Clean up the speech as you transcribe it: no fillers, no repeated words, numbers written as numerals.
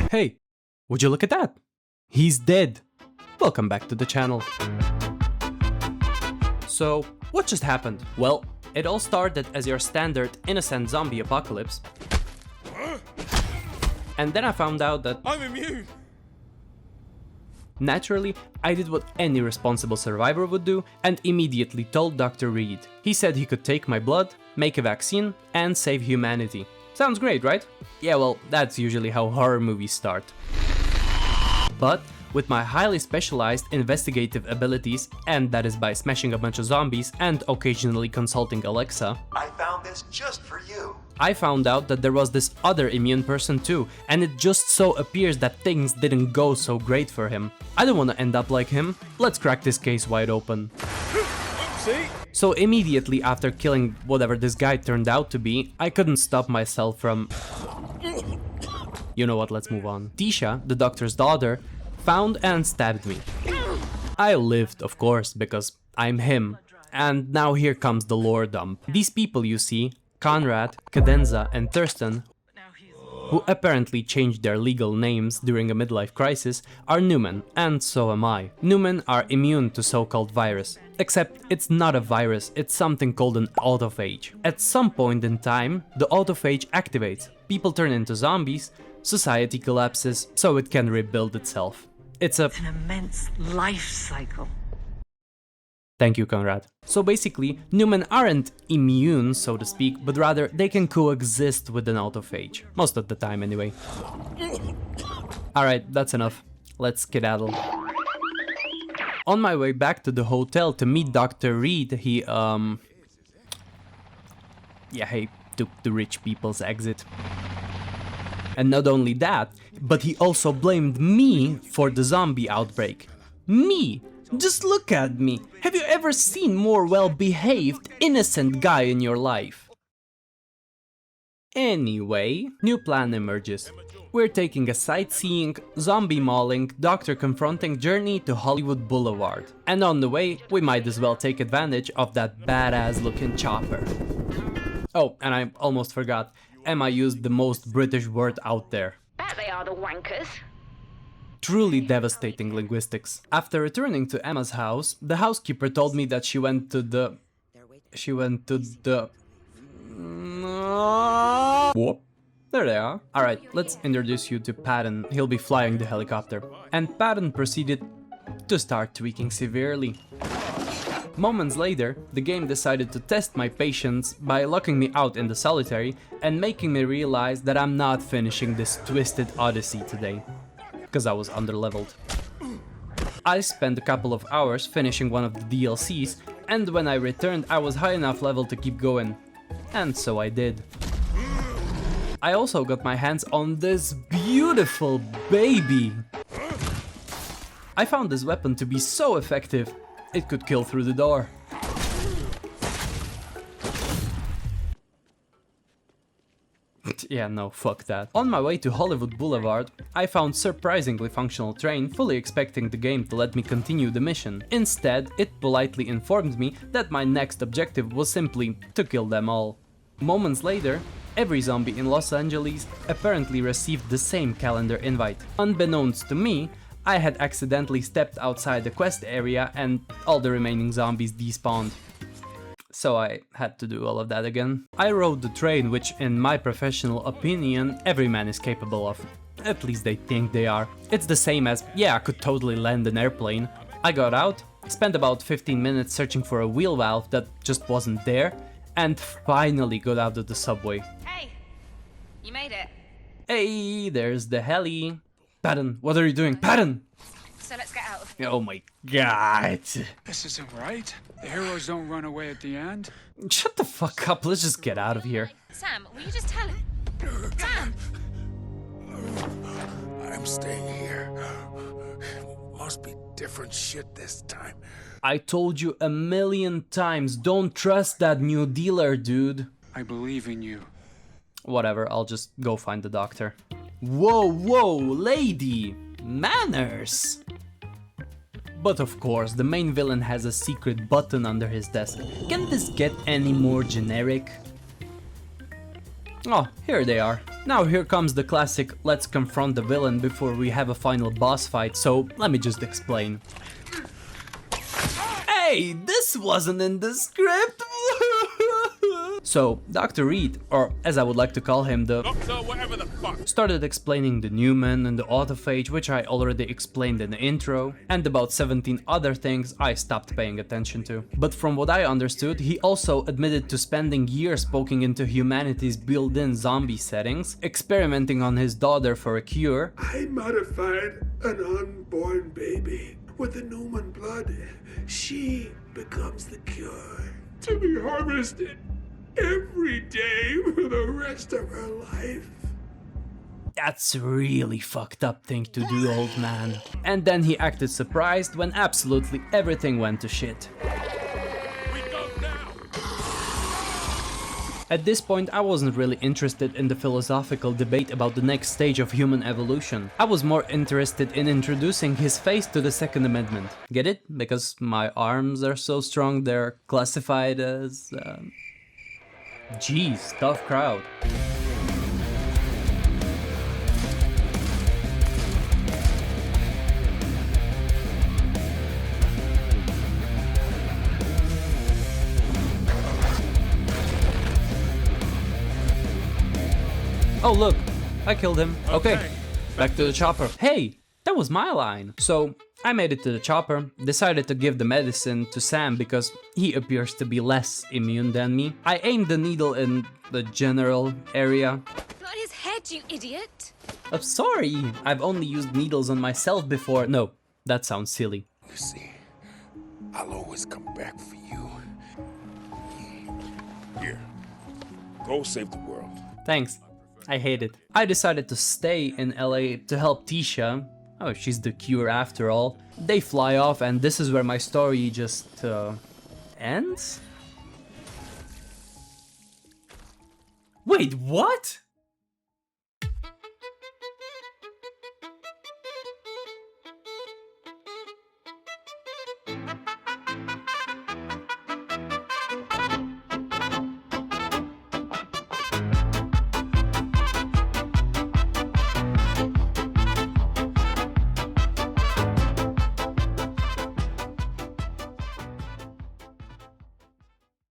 Hey, would you look at that? He's dead. Welcome back to the channel. So, what just happened? Well, it all started as your standard innocent zombie apocalypse. And then I found out that I'm immune! naturally, I did what any responsible survivor would do and immediately told Dr. Reed. He said he could take my blood, make a vaccine, and save humanity. Sounds great, right? Yeah, well, that's usually how horror movies start. But with my highly specialized investigative abilities, and that is by smashing a bunch of zombies and occasionally consulting Alexa, I found this just for you. I found out that there was this other immune person too, and it just so appears that things didn't go so great for him. I don't want to end up like him. Let's crack this case wide open. See? So immediately after killing whatever this guy turned out to be, I couldn't stop myself from... You know what, let's move on. Tisha, the doctor's daughter, found and stabbed me. I lived, of course, because I'm him. And now here comes the lore dump. These people you see, Conrad, Cadenza and Thurston, who apparently changed their legal names during a midlife crisis, are Newman, and so am I. Newman are immune to so-called virus. Except it's not a virus, it's something called an autophage. At some point in time, the autophage activates, people turn into zombies, society collapses, so it can rebuild itself. It's An immense life cycle. Thank you, Conrad. So basically, Newman aren't immune, so to speak, but rather they can coexist with an autophage. Most of the time, anyway. Alright, that's enough. Let's skedaddle. On my way back to the hotel to meet Dr. Reed, he took the rich people's exit. And not only that, but he also blamed me for the zombie outbreak. Me! Just look at me! Have you ever seen more well-behaved, innocent guy in your life? Anyway, new plan emerges. We're taking a sightseeing, zombie mauling, doctor confronting journey to Hollywood Boulevard. And on the way, we might as well take advantage of that badass looking chopper. Oh, and I almost forgot, Emma used the most British word out there. Bet they are the wankers. Truly devastating linguistics. After returning to Emma's house, the housekeeper told me that she went to the... Whoop. There they are. Alright, let's introduce you to Patton. He'll be flying the helicopter. And Patton proceeded to start tweaking severely. Moments later, the game decided to test my patience by locking me out in the solitary and making me realize that I'm not finishing this twisted odyssey today. Because I was underleveled. I spent a couple of hours finishing one of the DLCs, and when I returned I was high enough level to keep going. And so I did. I also got my hands on this beautiful baby! I found this weapon to be so effective, it could kill through the door. Yeah, no, fuck that. On my way to Hollywood Boulevard, I found surprisingly functional train, fully expecting the game to let me continue the mission. Instead, it politely informed me that my next objective was simply to kill them all. Moments later, every zombie in Los Angeles apparently received the same calendar invite. Unbeknownst to me, I had accidentally stepped outside the quest area and all the remaining zombies despawned. So I had to do all of that again. I rode the train, which in my professional opinion, every man is capable of. At least they think they are. It's the same as, yeah, I could totally land an airplane. I got out, spent about 15 minutes searching for a wheel valve that just wasn't there, and finally got out of the subway. Hey, you made it. Hey, there's the heli. Patton, what are you doing? Patton! So let's get out of here. Oh my god. This isn't right. The heroes don't run away at the end. Shut the fuck up, let's just get out of here. Sam, will you just tell him? Sam! I'm staying here. Must be different shit this time. I told you a million times, don't trust that new dealer, dude. I believe in you. Whatever, I'll just go find the doctor. Whoa, lady! Manners! But of course, the main villain has a secret button under his desk. Can this get any more generic? Oh, here they are. Now here comes the classic let's confront the villain before we have a final boss fight, so let me just explain. Hey, this wasn't in the script! So, Dr. Reed, or as I would like to call him, started explaining the Newman and the autophage, which I already explained in the intro, and about 17 other things I stopped paying attention to. But from what I understood, he also admitted to spending years poking into humanity's built-in zombie settings, experimenting on his daughter for a cure. I modified an unborn baby with the Newman blood. She becomes the cure to be harvested every day for the rest of her life. That's a really fucked up thing to do, old man. And then he acted surprised when absolutely everything went to shit. At this point, I wasn't really interested in the philosophical debate about the next stage of human evolution. I was more interested in introducing his face to the Second Amendment. Get it? Because my arms are so strong they're classified as... Jeez, tough crowd. Oh look, I killed him. Okay, back to the chopper. Hey, that was my line. So I made it to the chopper, decided to give the medicine to Sam because he appears to be less immune than me. I aimed the needle in the general area. Not his head, you idiot! I'm sorry, I've only used needles on myself before. No, that sounds silly. You see, I'll always come back for you. Here, go save the world. Thanks, I hate it. I decided to stay in LA to help Tisha. Oh, she's the cure after all. They fly off and this is where my story just ends? Wait, what?